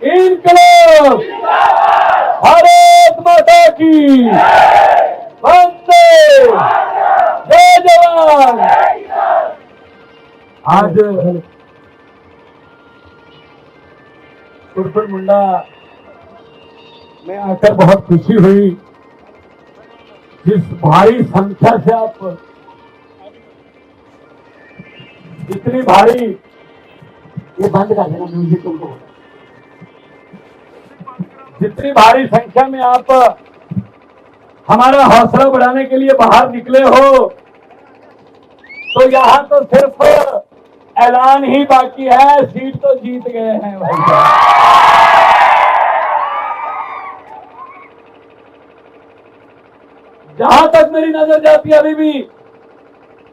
इनकलाब, भारत माता की, वंदे, जय जवान। आज कुरकुर मुंडा में आकर बहुत खुशी हुई। जिस भारी संख्या से आप, इतनी भारी, ये बंद कर देना म्यूजिक तुमको, जितनी भारी संख्या में आप हमारा हौसला बढ़ाने के लिए बाहर निकले हो, तो यहाँ तो सिर्फ ऐलान ही बाकी है, सीट तो जीत गए हैं भाई साहब। जहां तक मेरी नजर जाती है अभी भी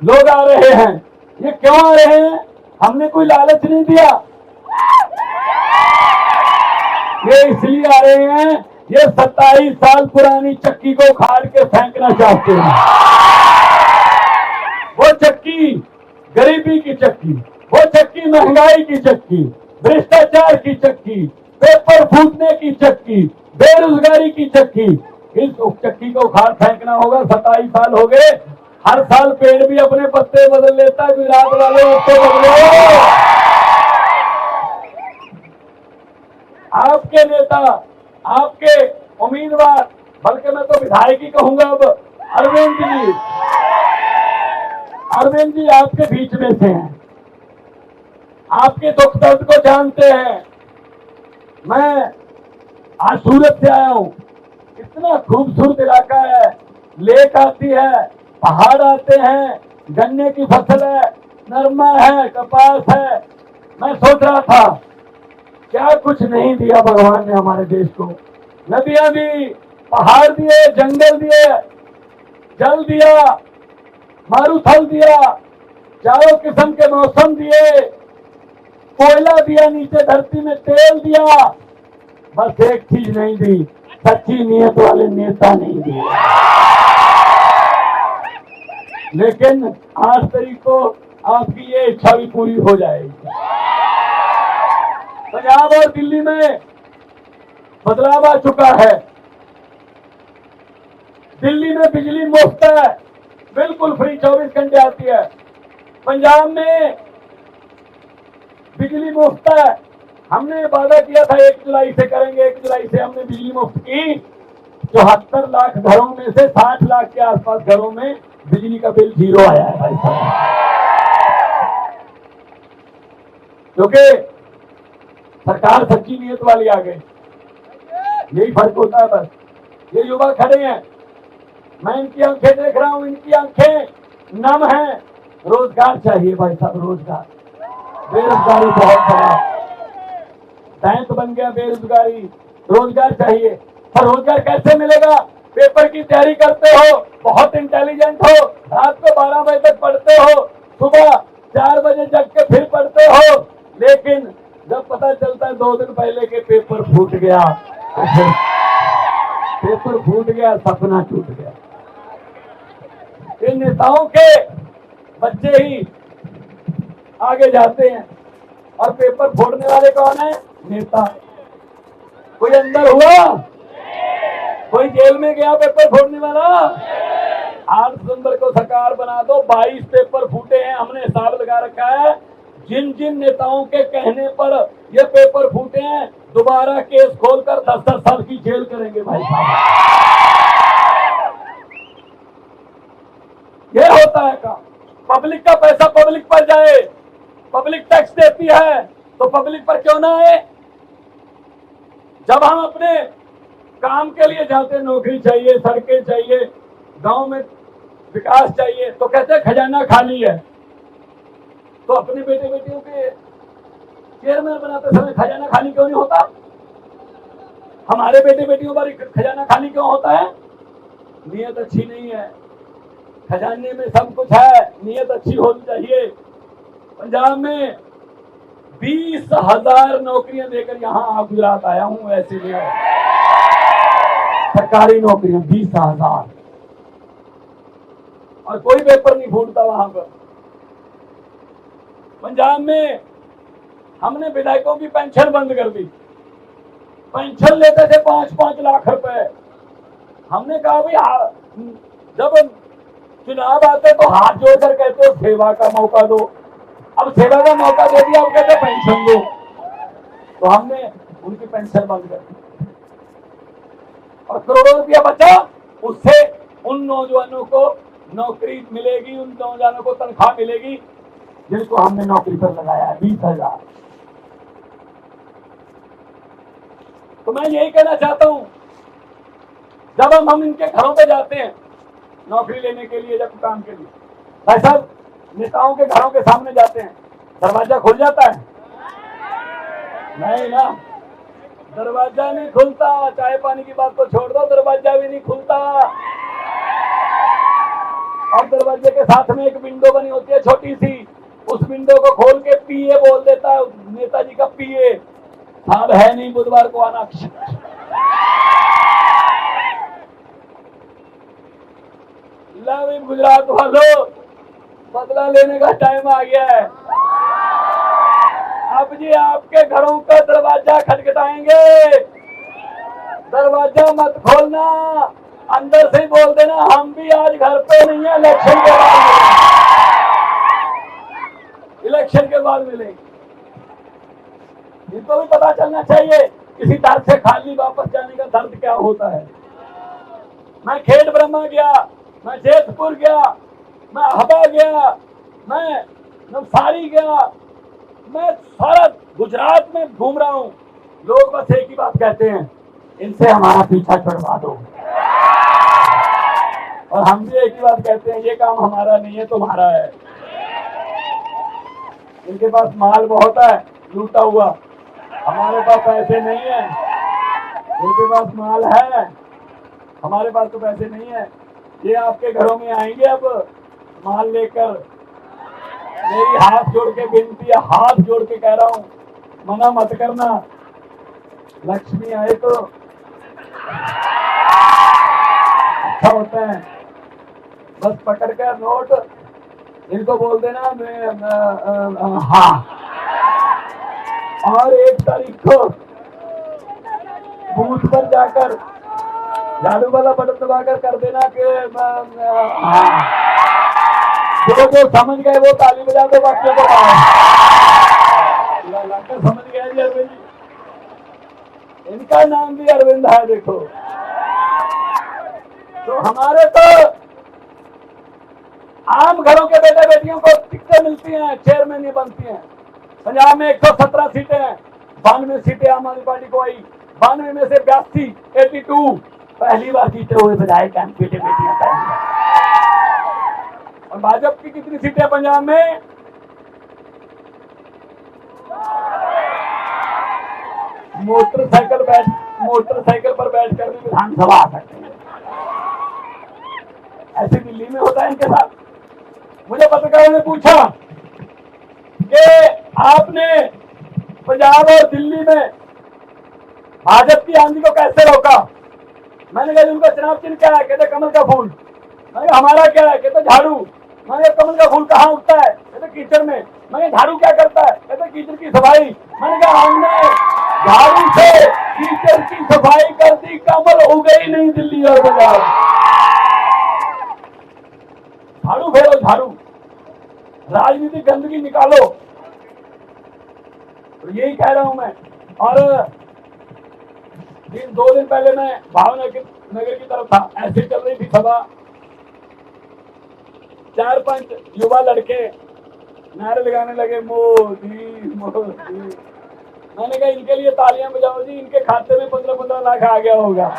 लोग आ रहे हैं। ये क्यों आ रहे हैं? हमने कोई लालच नहीं दिया, ये इसलिए आ रहे हैं, ये 27 साल पुरानी चक्की को उखाड़ के फेंकना चाहते हैं। वो चक्की गरीबी की चक्की, वो चक्की महंगाई की चक्की, भ्रष्टाचार की चक्की, पेपर फूटने की चक्की, बेरोजगारी की चक्की, इस चक्की को उखाड़ फेंकना होगा। 27 साल हो गए, हर साल पेड़ भी अपने पत्ते बदल लेता है, गुजरात वाले पत्ते बदलो। आपके नेता, आपके उम्मीदवार, बल्कि मैं तो विधायक ही कहूंगा अब, अरविंद जी आपके बीच में से हैं, आपके दुख दर्द को जानते हैं। मैं आज सूरत से आया हूं, इतना खूबसूरत इलाका है, लेक आती है, पहाड़ आते हैं, गन्ने की फसल है, नरमा है, कपास है। मैं सोच रहा था क्या कुछ नहीं दिया भगवान ने हमारे देश को। नदियां दी, पहाड़ दिए, जंगल दिए, जल दिया, मारूथल दिया, चारों किस्म के मौसम दिए, कोयला दिया, नीचे धरती में तेल दिया। बस एक चीज नहीं दी, सच्ची नीयत वाले नेता नहीं दिए। लेकिन 8 तारीख को आपकी ये इच्छा भी पूरी हो जाएगी। पंजाब और दिल्ली में बदलाव आ चुका है। दिल्ली में बिजली मुफ्त है, बिल्कुल फ्री, 24 घंटे आती है। पंजाब में बिजली मुफ्त है। हमने वादा किया था 1 जुलाई से करेंगे, 1 जुलाई से हमने बिजली मुफ्त की। 74 लाख घरों में से 60 लाख के आसपास घरों में बिजली का बिल 0 आया है भाई साहब। क्योंकि सरकार सच्ची नीयत वाली आ गई। यही फर्क होता है बस। ये युवा खड़े हैं, मैं इनकी आंखें देख रहा हूं, इनकी आंखें नम हैं। रोजगार चाहिए भाई साहब, रोजगार। बेरोजगारी बहुत बड़ा दैंत बन गया, बेरोजगारी। रोजगार चाहिए, और रोजगार कैसे मिलेगा? पेपर की तैयारी करते हो, बहुत इंटेलिजेंट हो, रात को 12 बजे तक पढ़ते हो, सुबह 4 बजे जग के फिर पढ़ते हो, लेकिन जब पता चलता है 2 दिन पहले के पेपर फूट गया, तो फिर पेपर फूट गया, सपना टूट गया। इन नेताओं के बच्चे ही आगे जाते हैं, और पेपर फोड़ने वाले कौन है? नेता। कोई अंदर हुआ? कोई जेल में गया पेपर फोड़ने वाला? 8 दिसंबर को सरकार बना दो। 22 पेपर फूटे हैं, हमने हिसाब लगा रखा है। जिन जिन नेताओं के कहने पर ये पेपर फूटे हैं, दोबारा केस खोलकर 10-10 साल की जेल करेंगे भाई साहब। ये होता है काम। पब्लिक का पैसा पब्लिक पर जाए, पब्लिक टैक्स देती है, तो पब्लिक पर क्यों ना आए? जब हम अपने काम के लिए जाते, नौकरी चाहिए, सड़कें चाहिए, गांव में विकास चाहिए, तो कहते हैं खजाना खाली है। तो अपने बेटे बेटियों के चेयरमैन बनाते समय खजाना खाली क्यों नहीं होता? हमारे बेटे बेटियों पर खजाना खाली क्यों होता है? नीयत अच्छी नहीं है। खजाने में सब कुछ है, नीयत अच्छी होनी चाहिए। पंजाब में 20,000 नौकरियां देकर यहाँ गुजरात आया हूं, ऐसे लिए सरकारी नौकरियां 20,000, और कोई पेपर नहीं फूटता वहां पर। पंजाब में हमने विधायकों की पेंशन बंद कर दी। पेंशन लेते थे 5-5 लाख रुपए। हमने कहा भाई जब चुनाव आते तो हाथ जोड़कर कहते हो सेवा का मौका दो, अब सेवा का मौका दे दिया, अब कहते पेंशन दो, तो हमने उनकी पेंशन बंद कर दी और करोड़ों रुपया बचा। उससे उन नौजवानों को नौकरी मिलेगी, उन नौजवानों को तनख्वाह मिलेगी जिनको हमने नौकरी पर लगाया है 20,000। तो मैं यही कहना चाहता हूं, जब हम इनके घरों पे जाते हैं नौकरी लेने के लिए, जब काम के लिए, भाई साहब नेताओं के घरों के सामने जाते हैं, दरवाजा खुल जाता है? नहीं ना, दरवाजा नहीं खुलता। चाय पानी की बात तो छोड़ दो, दरवाजा भी नहीं खुलता। और दरवाजे के साथ में एक विंडो बनी होती है छोटी सी, उस विंडो को खोल के पीए बोल देता है नेताजी का पीए, साहब है नहीं बुधवार को आना। गुजरात वालों, बदला लेने का टाइम आ गया है। अब जी आपके घरों का दरवाजा खटखटाएंगे, दरवाजा मत खोलना, अंदर से ही बोल देना हम भी आज घर पे नहीं है, इलेक्शन के बाद मिलेंगे, इलेक्शन के बाद मिलेंगे। इनको भी पता चलना चाहिए किसी दर्द से खाली वापस जाने का दर्द क्या होता है। मैं खेड़ ब्रह्मा गया, मैं जैतपुर गया, मैं अहबा गया, मैं नवसारी गया, मैं सारा गुजरात में घूम रहा हूं। लोग बस एक ही बात कहते हैं, इनसे हमारा पीछा छुड़वा दो। और हम भी एक ही बात कहते हैं, ये काम हमारा नहीं है, तुम्हारा है। इनके पास माल बहुत है लूटा हुआ, हमारे पास पैसे नहीं है। इनके पास माल है, हमारे पास तो पैसे नहीं है। ये आपके घरों में आएंगे अब माल लेकर। मेरी हाथ जोड़ के विनती है, हाथ जोड़ के कह रहा हूं, मना मत करना। लक्ष्मी आए तो अच्छा होता है, बस पकड़ कर नोट इनको बोल देना मैं हाँ। और 1 तारीख को बूथ पर जाकर झाड़ू वाला बटन दबाकर कर देना कि हाँ। जो समझ गए वो ताली बजा दो, बाकी को समझ गया जी अरविंद जी, इनका नाम भी अरविंद है। देखो तो हमारे तो आम घरों के बेटे बेटियों को टिकटें मिलती हैं, चेयरमैन नहीं बनती हैं। पंजाब में 117 सीटें हैं, 92 सीटें आम आदमी पार्टी को आई, 92 में से 82 पहली बार जीते हुए बजाय बेटे बेटियां पहली। और भाजपा की कितनी सीटें पंजाब में? मोटरसाइकिल पर बैठकर भी विधानसभा आ सकते हैं। ऐसे दिल्ली में होता है इनके साथ। मुझे पत्रकारों ने पूछा कि आपने पंजाब और दिल्ली में भाजपा की आंधी को कैसे रोका? मैंने कहा उनका चुनाव चिन्ह क्या है? कहते कमल का फूल। मैंने कहा हमारा क्या है? कहते झाड़ू। मैंने कहा कमल का फूल कहाँ उगता है? कहते कीचड़ में। मैंने झाड़ू क्या करता है? कहते कीचड़ की सफाई। मैंने कहा हमने झाड़ू से कीचड़ की सफाई कर दी, कमल उगे ही नहीं दिल्ली और पंजाब। झाड़ू फेरो, झाड़ू, राजनीतिक गंदगी निकालो। तो यही कह रहा हूं मैं। और 2 दिन पहले मैं भावनगर की तरफ था, ऐसे चल रही थी सभा, 4-5 युवा लड़के नारे लगाने लगे मोदी मोदी। मैंने कहा इनके लिए तालियां बजाओ जी, इनके खाते में 15-15 लाख आ गया होगा।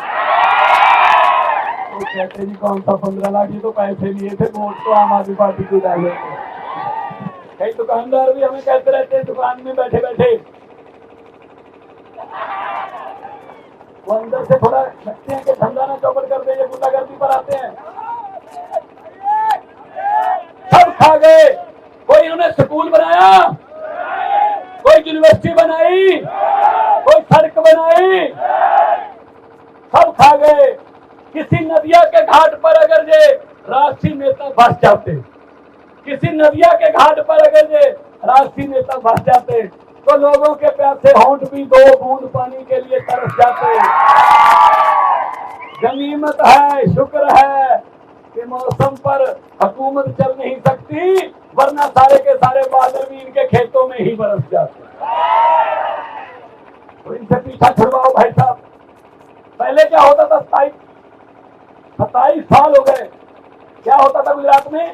तो कहते जी कौन सा 15 लाख, ये तो पैसे लिए थे, वोट तो आम आदमी पार्टी को डाले थे। कई दुकानदार भी हमें कहते रहते हैं दुकान में बैठे बैठे, वो अंदर से थोड़ा लगते हैं कि धंधा ना चौपट कर दे, ये गुंडागर्दी पर आते हैं। सब खा गए। कोई इन्होंने स्कूल बनाया, कोई यूनिवर्सिटी बनाई, कोई सड़क बनाई, सब खा गए। किसी नदिया के घाट पर अगर ये राष्ट्रीय नेता फंस जाते, किसी नदिया के घाट पर अगर ये राष्ट्रीय नेता फंस जाते तो लोगों के प्यासे होंठ भी 2 बूंद पानी के लिए तरस जाते हैं। गनीमत है, शुक्र है कि मौसम पर हुकूमत चल नहीं सकती, वरना सारे के सारे बादल भी इनके खेतों में ही बरस जाते। तो इनसे पीछा छुड़वाओ भाई साहब। पहले क्या होता था, 27 साल हो गए, क्या होता था गुजरात में?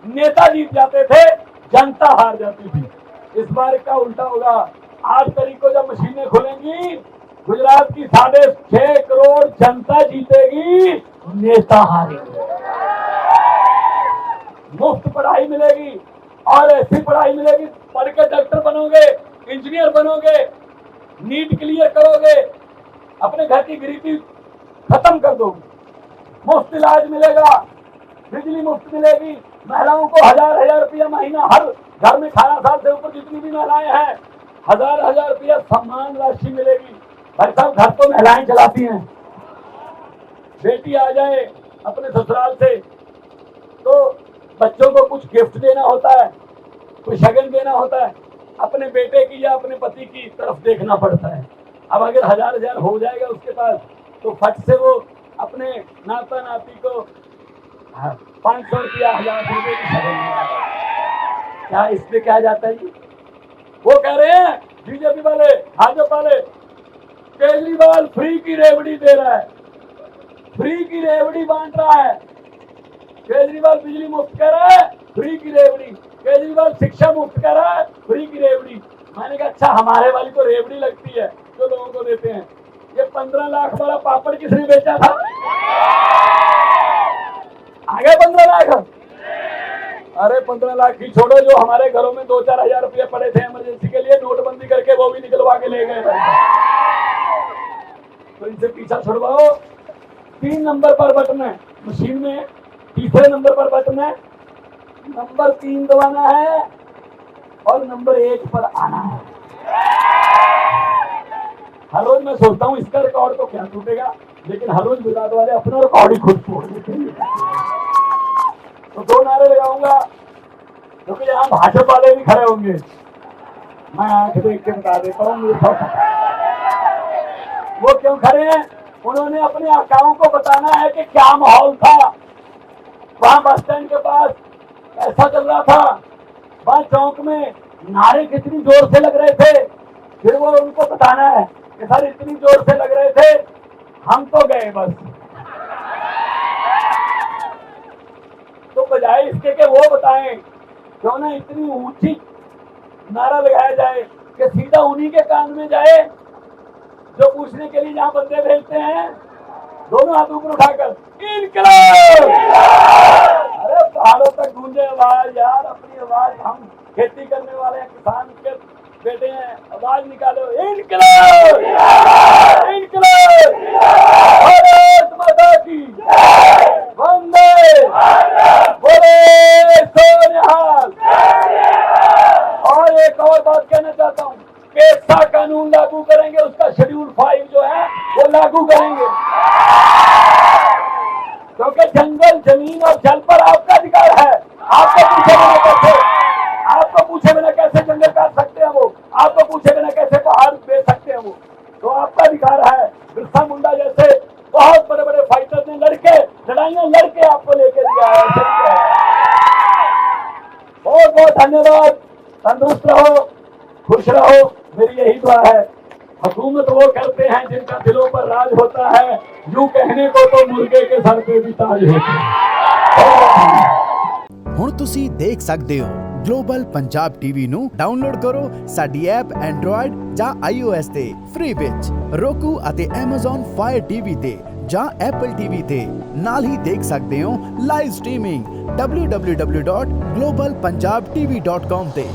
नेता जीत जाते थे, जनता हार जाती थी। इस बार का उल्टा होगा। 8 तारीख को जब मशीनें खुलेंगी, गुजरात की 6.5 करोड़ जनता जीतेगी, नेता हारेंगे। मुफ्त पढ़ाई मिलेगी और ऐसी पढ़ाई मिलेगी, पढ़ के डॉक्टर बनोगे, इंजीनियर बनोगे, नीट क्लियर करोगे, अपने घर की गरीबी खत्म कर दोगे। मुफ्त इलाज मिलेगा, बिजली मुफ्त मिलेगी, महिलाओं को 1000 रुपया महीना, हर घर में 18 साल से ऊपर जितनी भी महिलाएं हैं 1000 रुपया सम्मान राशि मिलेगी। भाई साहब, घर तो महिलाएं चलाती हैं। बेटी आ जाए अपने ससुराल से तो बच्चों को कुछ गिफ्ट देना होता है, कुछ शगन देना होता है, अपने बेटे की या अपने पति की तरफ देखना पड़ता है। अब अगर 1000 हो जाएगा उसके पास, तो फट से वो अपने नाता नाती को 500 रुपया, 1000 रुपये की शगन देगा। क्या इसमें क्या जाता है जी? वो कह रहे हैं बीजेपी वाले, भाजपा वाले, केजरीवाल फ्री की रेवड़ी दे रहा है, फ्री की रेवड़ी बांट रहा है। केजरीवाल बिजली मुफ्त कर रहा है, फ्री की रेवड़ी। केजरीवाल शिक्षा मुफ्त कर रहा है, फ्री की रेवड़ी। मैंने कहा अच्छा, हमारे वाली तो रेवड़ी लगती है जो लोगों को देते हैं। ये 15 लाख वाला पापड़ किसने बेचा था? आ गए 15 लाख? अरे 15 लाख ही छोड़ो, जो हमारे घरों में 2-4 हजार रुपये पड़े थे इमरजेंसी के लिए, नोटबंदी करके वो भी निकलवा के ले गए। तो इनसे पीछा छुड़वाओ। 3 नंबर पर बटन है मशीन में, तीसरे नंबर पर बटन है, नंबर 3 दबाना है और नंबर 1 पर आना है। हर रोज मैं सोचता हूँ इसका रिकॉर्ड तो क्या टूटेगा, लेकिन हर रोज गुजरात वाले अपना रिकॉर्ड ही खुद तोड़ देते हैं। तो 2 नारे लगाऊंगा, क्योंकि यहाँ भाजपा वाले भी खड़े होंगे। मैं आंख देख के बता देता हूँ, मुझे सब वो क्यों खड़े हैं। उन्होंने अपने आकाओं को बताना है कि क्या माहौल था वहां बस स्टैंड के पास, ऐसा चल रहा था। वहां चौक में नारे कितनी जोर से लग रहे थे, फिर वो उनको बताना है कि सर इतनी जोर से लग रहे थे, हम तो गए बस। तो बजाय इसके कि वो बताएं, क्यों ना इतनी ऊंची नारा लगाया जाए कि सीधा उन्हीं के कान में जाए जो पूछने के लिए जहां बंदे भेजते हैं, दोनों हाथ ऊपर उठाकर इनकलाब। अरे पहाड़ों तक गूंजे आवाज यार, अपनी आवाज। हम खेती करने वाले हैं, किसान के बेटे हैं, आवाज निकालो, इनकलाब, इनकलाब, भारत माता की वंदे, बोले सो निहाल। और एक और बात कहना चाहता हूँ, कैसा कानून लागू करेंगे, उसका शेड्यूल 5 जो है वो लागू करेंगे, क्योंकि जंगल, जमीन और जल पर आपका अधिकार है। आपको पूछे बिना कैसे जंगल काट सकते हैं वो, आपको पूछे बिना कैसे पहाड़ बेच सकते हैं वो, तो आपका अधिकार है। बिरसा मुंडा जैसे बहुत बड़े बड़े फाइटर ने लड़ाइयां लड़के आपको लेके दिया है। बहुत बहुत धन्यवाद। तंदुरुस्त रहो, खुश रहो, मेरी यही दुआ है। हुकूमत वो करते हैं जिनका दिलों पर राज होता है, यूं कहने को तो मुर्गे के सर पे भी ताज होता है। ਹੁਣ ਤੁਸੀਂ ਦੇਖ ਸਕਦੇ ਹੋ ਗਲੋਬਲ ਪੰਜਾਬ ਟੀਵੀ ਨੂੰ ਡਾਊਨਲੋਡ ਕਰੋ ਸਾਡੀ ਐਪ ਐਂਡਰੋਇਡ ਜਾਂ iOS ਤੇ ਫ੍ਰੀ ਵਿੱਚ, roku ਅਤੇ Amazon Fire TV ਤੇ ਜਾਂ Apple TV ਤੇ। ਨਾਲ ਹੀ ਦੇਖ ਸਕਦੇ ਹੋ ਲਾਈਵ ਸਟ੍ਰੀਮਿੰਗ www.globalpunjabtv.com ਤੇ।